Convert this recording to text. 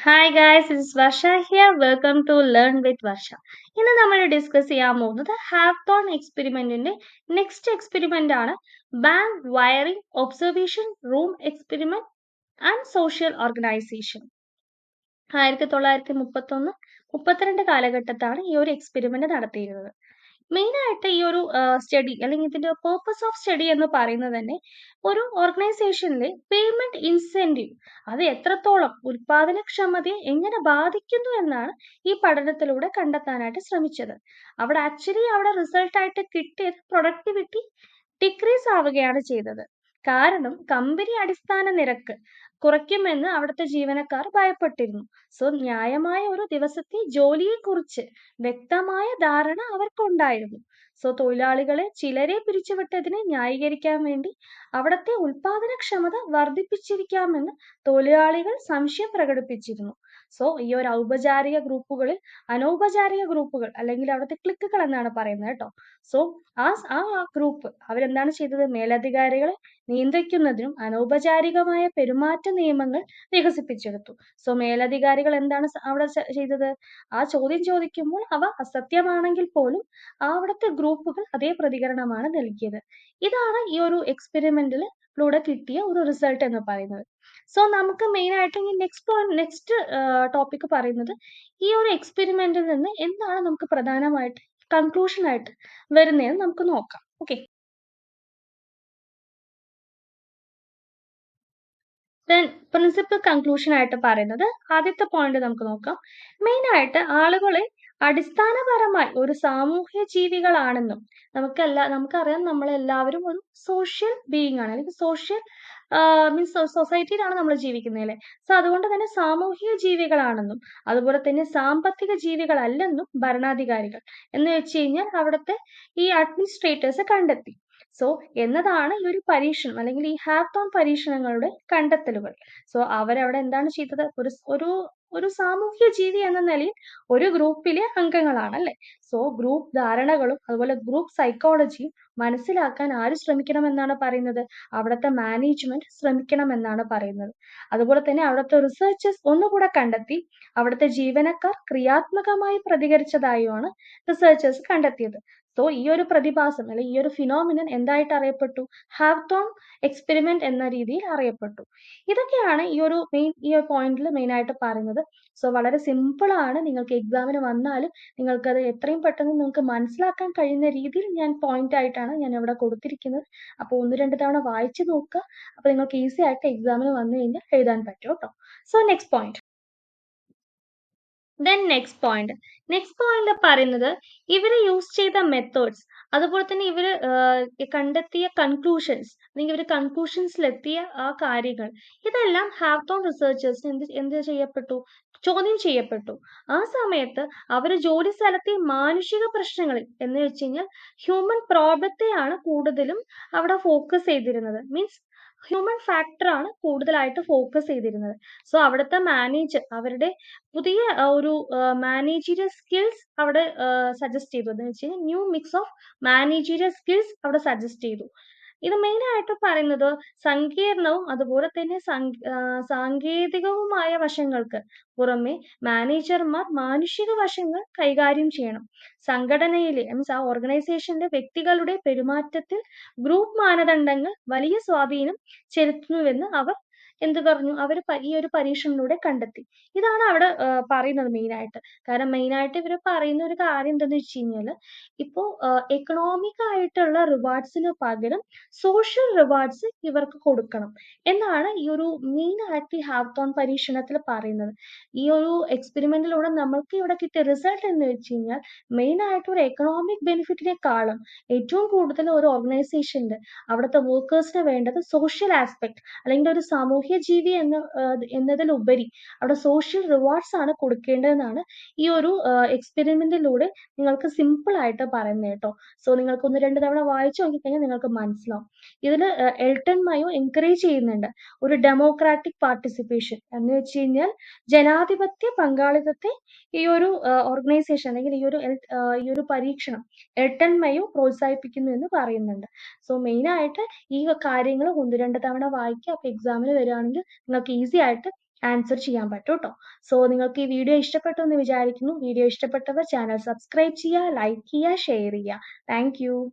Hi guys, it's Varsha here. Welcome to learn with Varsha. ഇന്ന് നമ്മൾ discuss ചെയ്യാൻ പോകുന്നത് ഹാവ്തോൺ എക്സ്പെരിമെന്റിന്റെ നെക്സ്റ്റ് എക്സ്പെരിമെന്റ് ആണ്. Bank wiring observation room experiment and social organisation. 1932 കാലഘട്ടത്താണ് ഈ ഒരു എക്സ്പെരിമെന്റ് നടത്തിയിരുന്നത്. മെയിൻ ആയിട്ട് ഈ ഒരു സ്റ്റഡി അല്ലെങ്കിൽ ഇതിന്റെ പേർപ്പസ് ഓഫ് സ്റ്റഡി എന്ന് പറയുന്നത് തന്നെ ഒരു ഓർഗനൈസേഷനിലെ പേയ്മെന്റ് ഇൻസെന്റീവ് അത് എത്രത്തോളം ഉൽപാദനക്ഷമതയെ എങ്ങനെ ബാധിക്കുന്നു എന്നാണ് ഈ പഠനത്തിലൂടെ കണ്ടെത്താനായിട്ട് ശ്രമിച്ചത്. അവിടെ റിസൾട്ട് ആയിട്ട് കിട്ടിയത് പ്രൊഡക്ടിവിറ്റി ഡിക്രീസ് ആവുകയാണ് ചെയ്തത്. കാരണം കമ്പനി അടിസ്ഥാന നിരക്ക് കുറയ്ക്കുമെന്ന് അവിടുത്തെ ജീവനക്കാർ ഭയപ്പെട്ടിരുന്നു. സോ ന്യായമായ ഒരു ദിവസത്തെ ജോലിയെക്കുറിച്ച് വ്യക്തമായ ധാരണ അവർക്കുണ്ടായിരുന്നു. സോ തൊഴിലാളികളെ ചിലരെ പിരിച്ചുവിട്ടതിനെ ന്യായീകരിക്കാൻ വേണ്ടി അവിടുത്തെ ഉൽപാദനക്ഷമത വർദ്ധിപ്പിച്ചിരിക്കാമെന്ന് തൊഴിലാളികൾ സംശയം പ്രകടിപ്പിച്ചിരുന്നു. സോ ഈ ഒരു ഔപചാരിക ഗ്രൂപ്പുകളിൽ അനൗപചാരിക ഗ്രൂപ്പുകൾ അല്ലെങ്കിൽ അവിടുത്തെ ക്ലിക്കുകൾ എന്നാണ് പറയുന്നത് കേട്ടോ. സോ ആ ആ ഗ്രൂപ്പ് അവരെന്താണ് ചെയ്തത്? മേലധികാരികളെ നിയന്ത്രിക്കുന്നതിനും അനൗപചാരികമായ പെരുമാറ്റ നിയമങ്ങൾ വികസിപ്പിച്ചെടുത്തു. സോ മേലധികാരികൾ എന്താണ് അവിടെ ചെയ്തത്? ആ ചോദ്യം ചോദിക്കുമ്പോൾ അവ അസത്യമാണെങ്കിൽ പോലും അവിടുത്തെ ഗ്രൂപ്പുകൾ അതേ പ്രതികരണമാണ് നൽകിയത്. ഇതാണ് ഈ ഒരു എക്സ്പെരിമെന്റിലൂടെ കിട്ടിയ ഒരു റിസൾട്ട് എന്ന് പറയുന്നത്. സോ നമുക്ക് മെയിൻ ആയിട്ട് ഈ നെക്സ്റ്റ് ടോപ്പിക് പറയുന്നത് ഈ ഒരു എക്സ്പെരിമെന്റിൽ നിന്ന് എന്താണ് നമുക്ക് പ്രധാനമായിട്ട് കൺക്ലൂഷൻ ആയിട്ട് വരുന്നതെന്ന് നമുക്ക് നോക്കാം. ഓക്കെ, ദെൻ പ്രിൻസിപ്പൽ കൺക്ലൂഷൻ ആയിട്ട് പറയുന്നത് ആദ്യത്തെ പോയിന്റ് നമുക്ക് നോക്കാം. മെയിൻ ആയിട്ട് ആളുകളെ അടിസ്ഥാനപരമായി ഒരു സാമൂഹ്യ ജീവികളാണെന്നും നമുക്കറിയാം നമ്മളെല്ലാവരും ഒരു സോഷ്യൽ ബീയിങ് ആണ്, അല്ലെങ്കിൽ സോഷ്യൽ മീൻസ് സൊസൈറ്റിയിലാണ് നമ്മൾ ജീവിക്കുന്നത് അല്ലേ. സോ അതുകൊണ്ട് തന്നെ സാമൂഹിക ജീവികളാണെന്നും അതുപോലെ തന്നെ സാമ്പത്തിക ജീവികളല്ലെന്നും ഭരണാധികാരികൾ എന്ന് വെച്ച് കഴിഞ്ഞാൽ അവിടുത്തെ ഈ അഡ്മിനിസ്ട്രേറ്റേഴ്സ് കണ്ടെത്തി. സോ എന്നതാണ് ഈ ഒരു പരീക്ഷണം അല്ലെങ്കിൽ ഈ ഹാക്തോൺ പരീക്ഷണങ്ങളുടെ കണ്ടെത്തലുകൾ. സോ അവരവിടെ എന്താണ് ചെയ്തത്? ഒരു ഒരു സാമൂഹ്യ ജീവി എന്ന നിലയിൽ ഒരു ഗ്രൂപ്പിലെ അംഗങ്ങളാണ് അല്ലെ. സോ ഗ്രൂപ്പ് ധാരണകളും അതുപോലെ ഗ്രൂപ്പ് സൈക്കോളജിയും മനസ്സിലാക്കാൻ ആര് ശ്രമിക്കണം എന്നാണ് പറയുന്നത്? അവിടുത്തെ മാനേജ്മെന്റ് ശ്രമിക്കണം എന്നാണ് പറയുന്നത്. അതുപോലെ തന്നെ അവിടുത്തെ റിസർച്ചേഴ്സ് ഒന്നുകൂടെ കണ്ടെത്തി അവിടുത്തെ ജീവനക്കാർ ക്രിയാത്മകമായി പ്രതികരിച്ചതായുമാണ് റിസർച്ചേഴ്സ് കണ്ടെത്തിയത്. സോ ഈ ഒരു പ്രതിഭാസം അല്ലെങ്കിൽ ഈ ഒരു ഫിനോമിനൻ എന്തായിട്ട് അറിയപ്പെട്ടു? ഹാവ്തോൺ എക്സ്പെരിമെന്റ് എന്ന രീതിയിൽ അറിയപ്പെട്ടു. ഇതൊക്കെയാണ് ഈ ഒരു പോയിന്റിൽ മെയിൻ ആയിട്ട് പറയുന്നത്. സോ വളരെ സിമ്പിൾ ആണ്. നിങ്ങൾക്ക് എക്സാമിന് വന്നാലും നിങ്ങൾക്കത് എത്രയും പെട്ടെന്ന് നിങ്ങൾക്ക് മനസ്സിലാക്കാൻ കഴിയുന്ന രീതിയിൽ ഞാൻ പോയിന്റ് ആയിട്ടാണ് ഞാൻ ഇവിടെ കൊടുത്തിരിക്കുന്നത്. അപ്പോൾ ഒന്ന് രണ്ട് തവണ വായിച്ചു നോക്കുക. അപ്പോൾ നിങ്ങൾക്ക് ഈസി ആയിട്ട് എക്സാമിന് വന്നു കഴിഞ്ഞാൽ എഴുതാൻ പറ്റും കേട്ടോ. So next point. Next point പറയുന്നത് ഇവര് യൂസ് ചെയ്ത മെത്തേഡ്സ് അതുപോലെ തന്നെ ഇവര് കണ്ടെത്തിയ കൺക്ലൂഷൻസ് അല്ലെങ്കിൽ ഇവര് കൺക്ലൂഷൻസിലെത്തിയ ആ കാര്യങ്ങൾ ഇതെല്ലാം ഹാവ്തോൺ റിസർച്ചേഴ്സിന് എന്ത് ചെയ്യപ്പെട്ടു? ചോദ്യം ചെയ്യപ്പെട്ടു. ആ സമയത്ത് അവര് ജോലി സ്ഥലത്തെ മാനുഷിക പ്രശ്നങ്ങളിൽ എന്ന് വെച്ച് കഴിഞ്ഞാൽ ഹ്യൂമൻ പ്രോബ്ലത്തെയാണ് കൂടുതലും അവിടെ ഫോക്കസ് ചെയ്തിരുന്നത്. മീൻസ് ഹ്യൂമൻ ഫാക്ടർ ആണ് കൂടുതലായിട്ട് ഫോക്കസ് ചെയ്തിരുന്നത്. സോ അവിടുത്തെ മാനേജർ അവരുടെ പുതിയ ഒരു മാനേജീരിയൽ സ്കിൽസ് അവിടെ സജസ്റ്റ് ചെയ്തു. എന്ന് വെച്ച് കഴിഞ്ഞാൽ new mix of managerial skills അവിടെ സജസ്റ്റ് ചെയ്തു. ഇത് മെയിൻ ആയിട്ട് പറയുന്നത് സങ്കീർണവും അതുപോലെ തന്നെ സാങ്കേതികവുമായ വശങ്ങൾക്ക് പുറമെ മാനേജർമാർ മാനുഷിക വശങ്ങൾ കൈകാര്യം ചെയ്യണം. സംഘടനയിലെ മീൻസ് ആ ഓർഗനൈസേഷന്റെ വ്യക്തികളുടെ പെരുമാറ്റത്തിൽ ഗ്രൂപ്പ് മാനദണ്ഡങ്ങൾ വലിയ സ്വാധീനം ചെലുത്തുന്നുവെന്ന് അവർ എന്ത് പറഞ്ഞു? അവർ ഈ ഒരു പരീക്ഷണത്തിലൂടെ കണ്ടെത്തി. ഇതാണ് അവിടെ പറയുന്നത് മെയിൻ ആയിട്ട്. കാരണം മെയിൻ ആയിട്ട് ഇവർ പറയുന്ന ഒരു കാര്യം എന്താന്ന് വെച്ച് കഴിഞ്ഞാല് ഇപ്പോ എക്കണോമിക് ആയിട്ടുള്ള റിവാർഡ്സിന് പകരം സോഷ്യൽ റിവാർഡ്സ് ഇവർക്ക് കൊടുക്കണം എന്നാണ് ഈ ഒരു മെയിൻ ആയിട്ട് ഈ ഹാവ്തോൺ പരീക്ഷണത്തിൽ പറയുന്നത്. ഈ ഒരു എക്സ്പെരിമെന്റിലൂടെ നമ്മൾക്ക് ഇവിടെ കിട്ടിയ റിസൾട്ട് എന്ന് വെച്ച് കഴിഞ്ഞാൽ മെയിൻ ആയിട്ട് ഒരു എക്കണോമിക് ബെനിഫിറ്റിനെക്കാളും ഏറ്റവും കൂടുതൽ ഒരു ഓർഗനൈസേഷനിൽ അവിടുത്തെ വർക്കേഴ്സിന് വേണ്ടത് സോഷ്യൽ ആസ്പെക്ട് അല്ലെങ്കിൽ ഒരു സാമൂഹ്യ ജീവി എന്നതിലുപരി അവിടെ സോഷ്യൽ റിവാർഡ്സ് ആണ് കൊടുക്കേണ്ടതെന്നാണ് ഈ ഒരു എക്സ്പെരിമെന്റിലൂടെ നിങ്ങൾക്ക് സിമ്പിൾ ആയിട്ട് പറയുന്നത് കേട്ടോ. സോ നിങ്ങൾക്ക് ഒന്ന് രണ്ട് തവണ വായിച്ചു നോക്കിക്കഴിഞ്ഞാൽ നിങ്ങൾക്ക് മനസ്സിലാവും. ഇതിൽ എൽട്ടൺ മയോ എൻകറേജ് ചെയ്യുന്നുണ്ട് ഒരു ഡെമോക്രാറ്റിക് പാർട്ടിസിപ്പേഷൻ എന്ന് വെച്ച് കഴിഞ്ഞാൽ ജനാധിപത്യ പങ്കാളിത്തത്തെ ഈ ഒരു ഓർഗനൈസേഷൻ അല്ലെങ്കിൽ ഈ ഒരു പരീക്ഷണം എൽട്ടൺ മയോ പ്രോത്സാഹിപ്പിക്കുന്നു എന്ന് പറയുന്നുണ്ട്. സോ മെയിൻ ആയിട്ട് ഈ കാര്യങ്ങൾ ഒന്ന് രണ്ട് തവണ വായിക്കുക. അപ്പൊ എക്സാമിന് വരികയാണെങ്കിൽ നിങ്ങൾക്ക് ഈസി ആയിട്ട് ആൻസർ ചെയ്യാൻ പറ്റും ട്ടോ. സോ നിങ്ങൾക്ക് ഈ വീഡിയോ ഇഷ്ടപ്പെട്ടു എന്ന് വിചാരിക്കുന്നു. വീഡിയോ ഇഷ്ടപ്പെട്ടവർ ചാനൽ സബ്സ്ക്രൈബ് ചെയ്യുക, ലൈക്ക് ചെയ്യുക, ഷെയർ ചെയ്യുക. Thank you.